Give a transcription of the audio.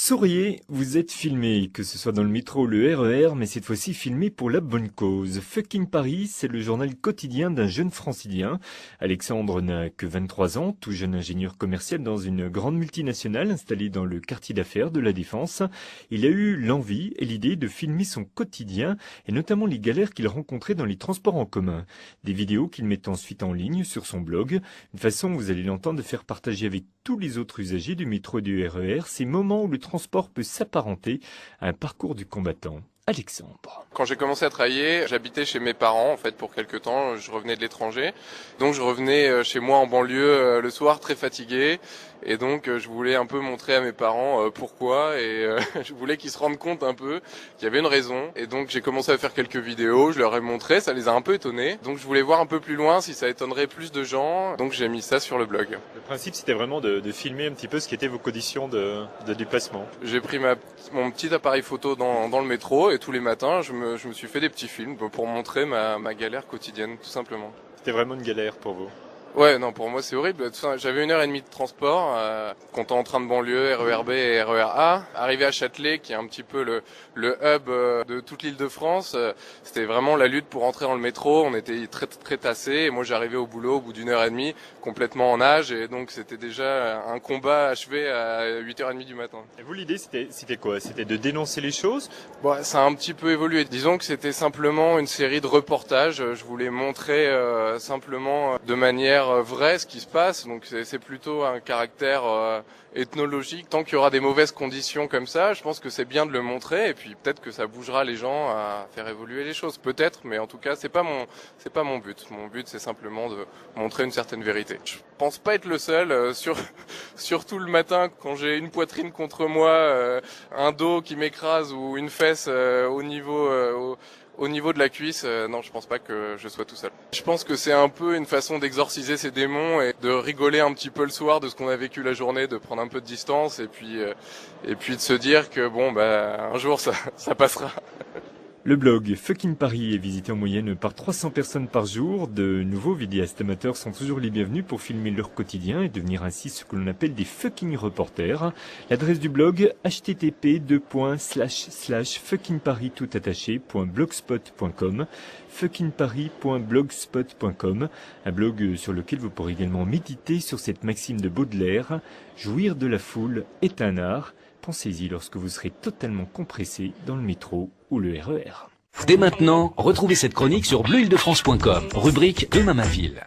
Souriez, vous êtes filmé, que ce soit dans le métro ou le RER, mais cette fois-ci filmé pour la bonne cause. Fucking Paris, c'est le journal quotidien d'un jeune francilien. Alexandre n'a que 23 ans, tout jeune ingénieur commercial dans une grande multinationale installée dans le quartier d'affaires de la Défense. Il a eu l'envie et l'idée de filmer son quotidien, et notamment les galères qu'il rencontrait dans les transports en commun. Des vidéos qu'il met ensuite en ligne sur son blog, une façon, vous allez l'entendre, de faire partager avec tous les autres usagers du métro et du RER ces moments où le transport peut s'apparenter à un parcours du combattant. Alexandre. Quand j'ai commencé à travailler, j'habitais chez mes parents en fait pour quelques temps, je revenais de l'étranger. Donc je revenais chez moi en banlieue le soir très fatigué et donc je voulais un peu montrer à mes parents pourquoi et je voulais qu'ils se rendent compte un peu qu'il y avait une raison et donc j'ai commencé à faire quelques vidéos, je leur ai montré, ça les a un peu étonnés. Donc je voulais voir un peu plus loin si ça étonnerait plus de gens. Donc j'ai mis ça sur le blog. Le principe c'était vraiment de filmer un petit peu ce qui étaient vos conditions de déplacement. J'ai pris mon petit appareil photo dans le métro et tous les matins je me suis fait des petits films pour montrer ma galère quotidienne tout simplement. C'était vraiment une galère pour vous? Ouais, non, pour moi c'est horrible. J'avais 1h30 de transport, comptant en train de banlieue, RER B et RER A. Arrivé à Châtelet, qui est un petit peu le hub de toute l'île de France, c'était vraiment la lutte pour entrer dans le métro. On était très très tassés. Et moi j'arrivais au boulot au bout d'1h30, complètement en nage, et donc c'était déjà un combat achevé à 8h30 du matin. Et vous, l'idée c'était quoi? C'était de dénoncer les choses? Bon, ça a un petit peu évolué. Disons que c'était simplement une série de reportages. Je voulais montrer simplement de manière vrai ce qui se passe, donc c'est plutôt un caractère ethnologique. Tant qu'il y aura des mauvaises conditions comme ça, je pense que c'est bien de le montrer et puis peut-être que ça bougera les gens à faire évoluer les choses, peut-être, mais en tout cas c'est pas mon but. Mon but c'est simplement de montrer une certaine vérité. Je pense pas être le seul, surtout le matin quand j'ai une poitrine contre moi, un dos qui m'écrase ou une fesse au niveau de la cuisse, non, je pense pas que je sois tout seul. Je pense que c'est un peu une façon d'exorciser ces démons et de rigoler un petit peu le soir de ce qu'on a vécu la journée, de prendre un peu de distance et puis de se dire que bon, un jour ça passera. Le blog Fucking Paris est visité en moyenne par 300 personnes par jour. De nouveaux vidéastes amateurs sont toujours les bienvenus pour filmer leur quotidien et devenir ainsi ce que l'on appelle des fucking reporters. L'adresse du blog http://fuckingparis.blogspot.com fuckingparis.blogspot.com, un blog sur lequel vous pourrez également méditer sur cette maxime de Baudelaire: jouir de la foule est un art. Pensez-y lorsque vous serez totalement compressé dans le métro ou le RER. Dès maintenant, retrouvez cette chronique sur bleuildefrance.com, rubrique Demain ma ville.